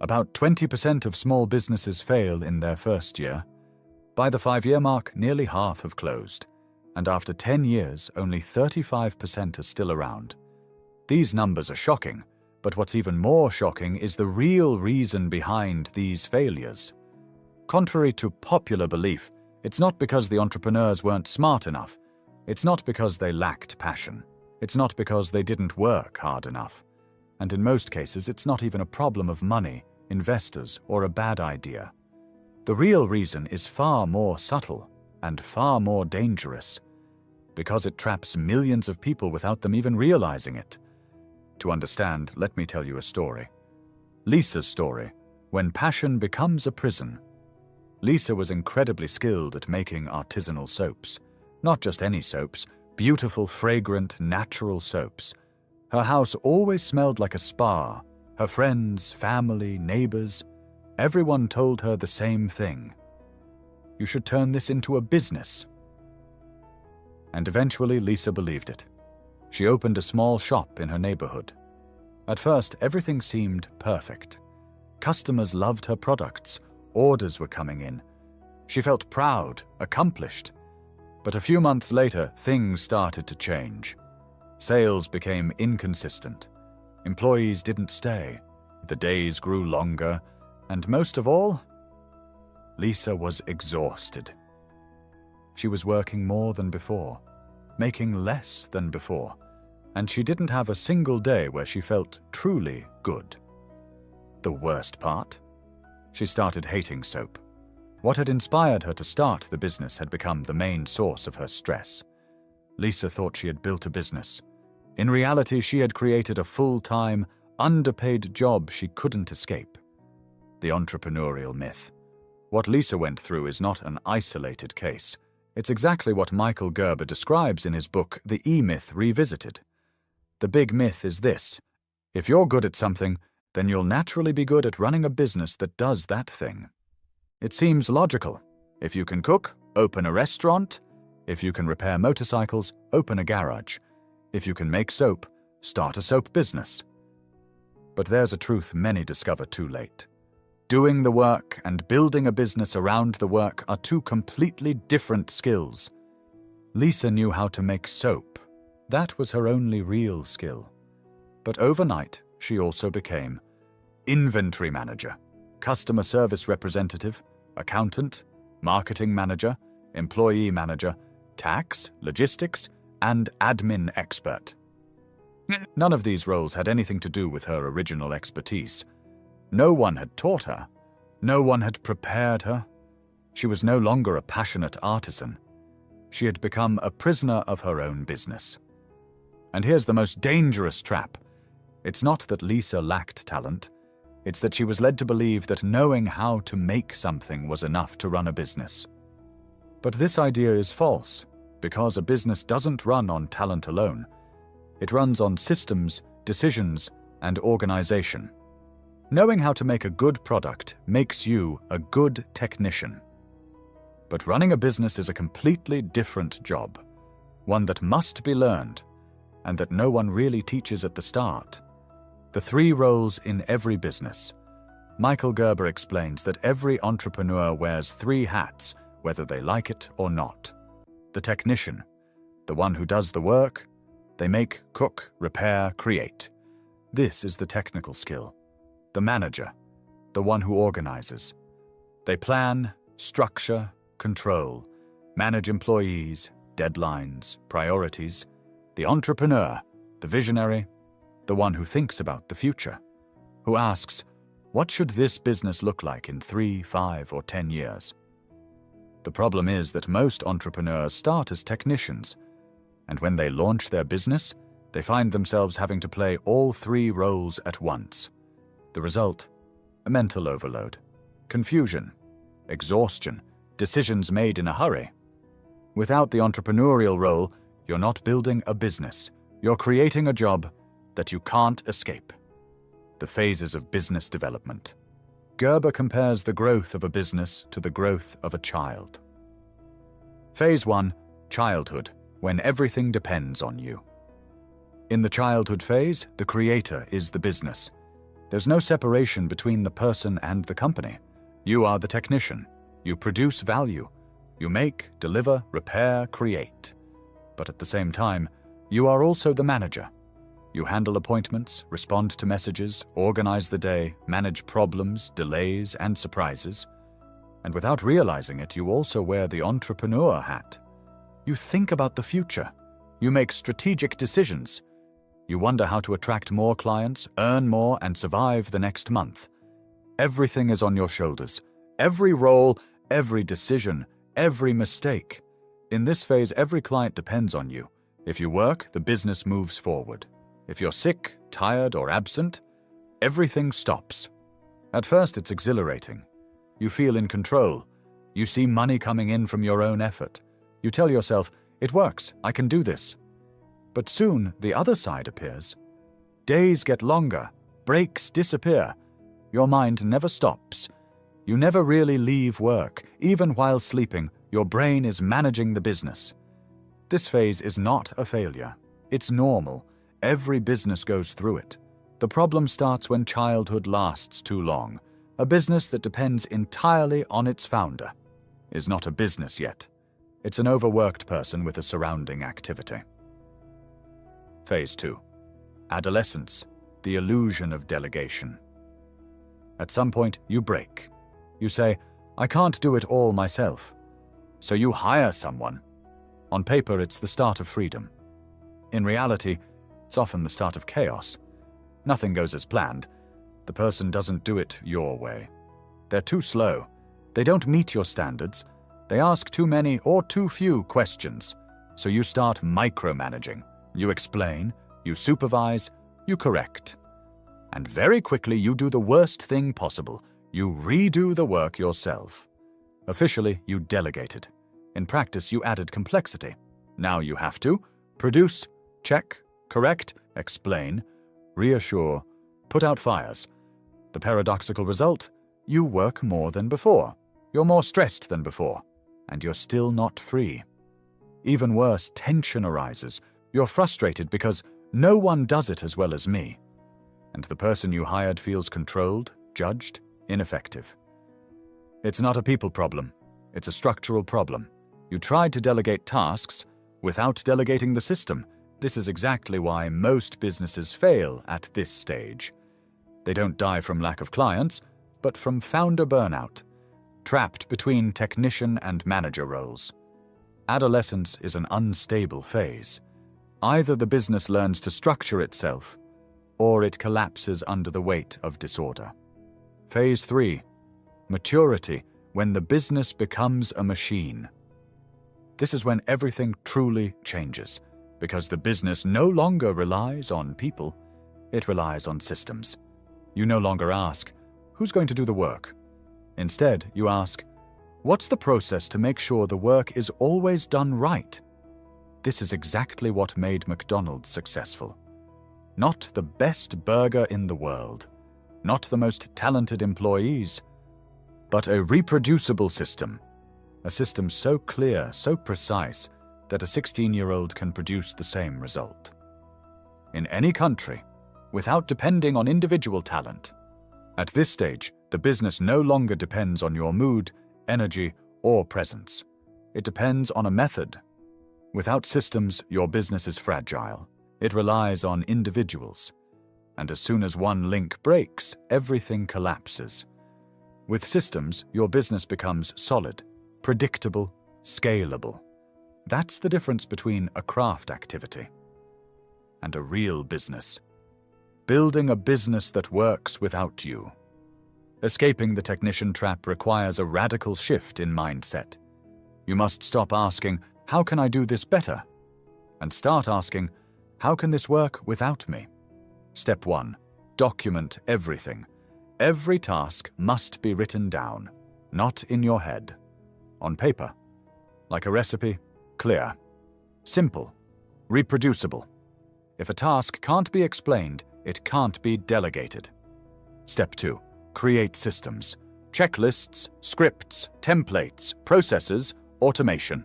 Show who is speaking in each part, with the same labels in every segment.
Speaker 1: About 20% of small businesses fail in their first year. By the 5-year mark, nearly half have closed. And after 10 years, only 35% are still around. These numbers are shocking, but what's even more shocking is the real reason behind these failures. Contrary to popular belief, it's not because the entrepreneurs weren't smart enough. It's not because they lacked passion. It's not because they didn't work hard enough. And in most cases, it's not even a problem of money, investors, or a bad idea. The real reason is far more subtle and far more dangerous, because it traps millions of people without them even realizing it. To understand, let me tell you a story. Lisa's story, when passion becomes a prison. Lisa was incredibly skilled at making artisanal soaps. Not just any soaps, beautiful, fragrant, natural soaps. Her house always smelled like a spa. Her friends, family, neighbors, everyone told her the same thing. You should turn this into a business. And eventually Lisa believed it. She opened a small shop in her neighborhood. At first, everything seemed perfect. Customers loved her products. Orders were coming in. She felt proud, accomplished. But a few months later, things started to change. Sales became inconsistent. Employees didn't stay. The days grew longer. And most of all, Lisa was exhausted. She was working more than before, making less than before, and she didn't have a single day where she felt truly good. The worst part? She started hating soap. What had inspired her to start the business had become the main source of her stress. Lisa thought she had built a business. In reality, she had created a full-time, underpaid job she couldn't escape. The entrepreneurial myth. What Lisa went through is not an isolated case. It's exactly what Michael Gerber describes in his book, The E-Myth Revisited. The big myth is this: if you're good at something, then you'll naturally be good at running a business that does that thing. It seems logical. If you can cook, open a restaurant. If you can repair motorcycles, open a garage. If you can make soap, start a soap business. But there's a truth many discover too late. Doing the work and building a business around the work are two completely different skills. Lisa knew how to make soap. That was her only real skill. But overnight, she also became inventory manager, customer service representative, accountant, marketing manager, employee manager, tax, logistics, and admin expert. None of these roles had anything to do with her original expertise. No one had taught her. No one had prepared her. She was no longer a passionate artisan. She had become a prisoner of her own business. And here's the most dangerous trap. It's not that Lisa lacked talent. It's that she was led to believe that knowing how to make something was enough to run a business. But this idea is false, because a business doesn't run on talent alone. It runs on systems, decisions, and organization. Knowing how to make a good product makes you a good technician. But running a business is a completely different job, one that must be learned, and that no one really teaches at the start. The 3 roles in every business. Michael Gerber explains that every entrepreneur wears 3 hats, whether they like it or not. The technician, the one who does the work. They make, cook, repair, create. This is the technical skill. The manager, the one who organizes. They plan, structure, control, manage employees, deadlines, priorities. The entrepreneur, the visionary, the one who thinks about the future, who asks, what should this business look like in 3, 5, or 10 years? The problem is that most entrepreneurs start as technicians, and when they launch their business, they find themselves having to play all 3 roles at once. The result? A mental overload, confusion, exhaustion, decisions made in a hurry. Without the entrepreneurial role, you're not building a business. You're creating a job that you can't escape. The phases of business development. Gerber compares the growth of a business to the growth of a child. Phase 1, childhood, when everything depends on you. In the childhood phase, the creator is the business. There's no separation between the person and the company. You are the technician. You produce value. You make, deliver, repair, create. But at the same time, you are also the manager. You handle appointments, respond to messages, organize the day, manage problems, delays, and surprises. And without realizing it, you also wear the entrepreneur hat. You think about the future. You make strategic decisions. You wonder how to attract more clients, earn more, and survive the next month. Everything is on your shoulders. Every role, every decision, every mistake. In this phase, every client depends on you. If you work, the business moves forward. If you're sick, tired, or absent, everything stops. At first, it's exhilarating. You feel in control. You see money coming in from your own effort. You tell yourself, it works, I can do this. But soon, the other side appears. Days get longer. Breaks disappear. Your mind never stops. You never really leave work. Even while sleeping, your brain is managing the business. This phase is not a failure. It's normal. Every business goes through it. The problem starts when childhood lasts too long. A business that depends entirely on its founder is not a business yet. It's an overworked person with a surrounding activity. Phase 2. Adolescence, the illusion of delegation. At some point, you break. You say, I can't do it all myself. So you hire someone. On paper, it's the start of freedom. In reality, it's often the start of chaos. Nothing goes as planned. The person doesn't do it your way. They're too slow. They don't meet your standards. They ask too many or too few questions. So you start micromanaging. You explain, you supervise, you correct. And very quickly you do the worst thing possible. You redo the work yourself. Officially, you delegated. In practice, you added complexity. Now you have to produce, check, correct, explain, reassure, put out fires. The paradoxical result? You work more than before. You're more stressed than before. And you're still not free. Even worse, tension arises. You're frustrated because no one does it as well as me. And the person you hired feels controlled, judged, ineffective. It's not a people problem. It's a structural problem. You tried to delegate tasks without delegating the system. This is exactly why most businesses fail at this stage. They don't die from lack of clients, but from founder burnout, trapped between technician and manager roles. Adolescence is an unstable phase. Either the business learns to structure itself, or it collapses under the weight of disorder. Phase 3. Maturity, when the business becomes a machine. This is when everything truly changes, because the business no longer relies on people, it relies on systems. You no longer ask, who's going to do the work? Instead, you ask, what's the process to make sure the work is always done right? This is exactly what made McDonald's successful. Not the best burger in the world, not the most talented employees, but a reproducible system. A system so clear, so precise, that a 16-year-old can produce the same result. In any country, without depending on individual talent. At this stage, the business no longer depends on your mood, energy, or presence. It depends on a method. Without systems, your business is fragile. It relies on individuals. And as soon as one link breaks, everything collapses. With systems, your business becomes solid, predictable, scalable. That's the difference between a craft activity and a real business. Building a business that works without you. Escaping the technician trap requires a radical shift in mindset. You must stop asking, how can I do this better? And start asking, how can this work without me? Step 1. Document everything. Every task must be written down, not in your head. On paper. Like a recipe, clear. Simple. Reproducible. If a task can't be explained, it can't be delegated. Step 2. Create systems. Checklists, scripts, templates, processes, automation.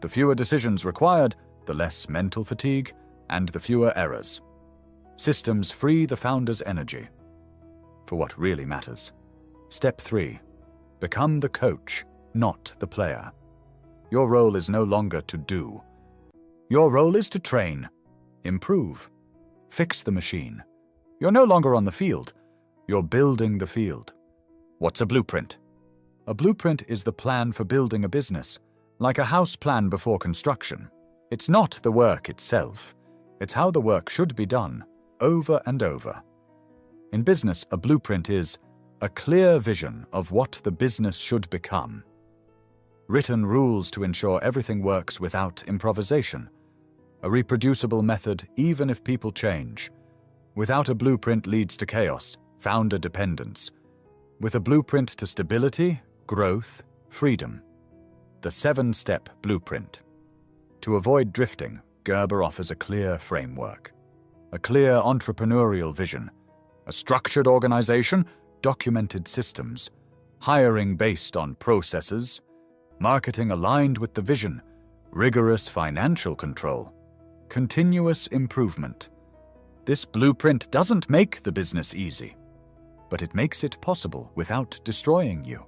Speaker 1: The fewer decisions required, the less mental fatigue, and the fewer errors. Systems free the founder's energy. for what really matters. Step 3. Become the coach, not the player. Your role is no longer to do. Your role is to train, improve, fix the machine. You're no longer on the field. You're building the field. What's a blueprint? A blueprint is the plan for building a business, like a house plan before construction. It's not the work itself. It's how the work should be done, over and over. In business, a blueprint is a clear vision of what the business should become. Written rules to ensure everything works without improvisation. A reproducible method even if people change. Without a blueprint leads to chaos, founder dependence. With a blueprint to stability, growth, freedom. The 7-step blueprint. To avoid drifting, Gerber offers a clear framework. A clear entrepreneurial vision. A structured organization, documented systems. Hiring based on processes. Marketing aligned with the vision. Rigorous financial control. Continuous improvement. This blueprint doesn't make the business easy, but it makes it possible without destroying you.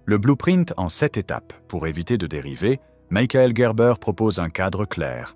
Speaker 1: Le blueprint en 7 étapes. Pour éviter de dériver, Michael Gerber propose un cadre clair.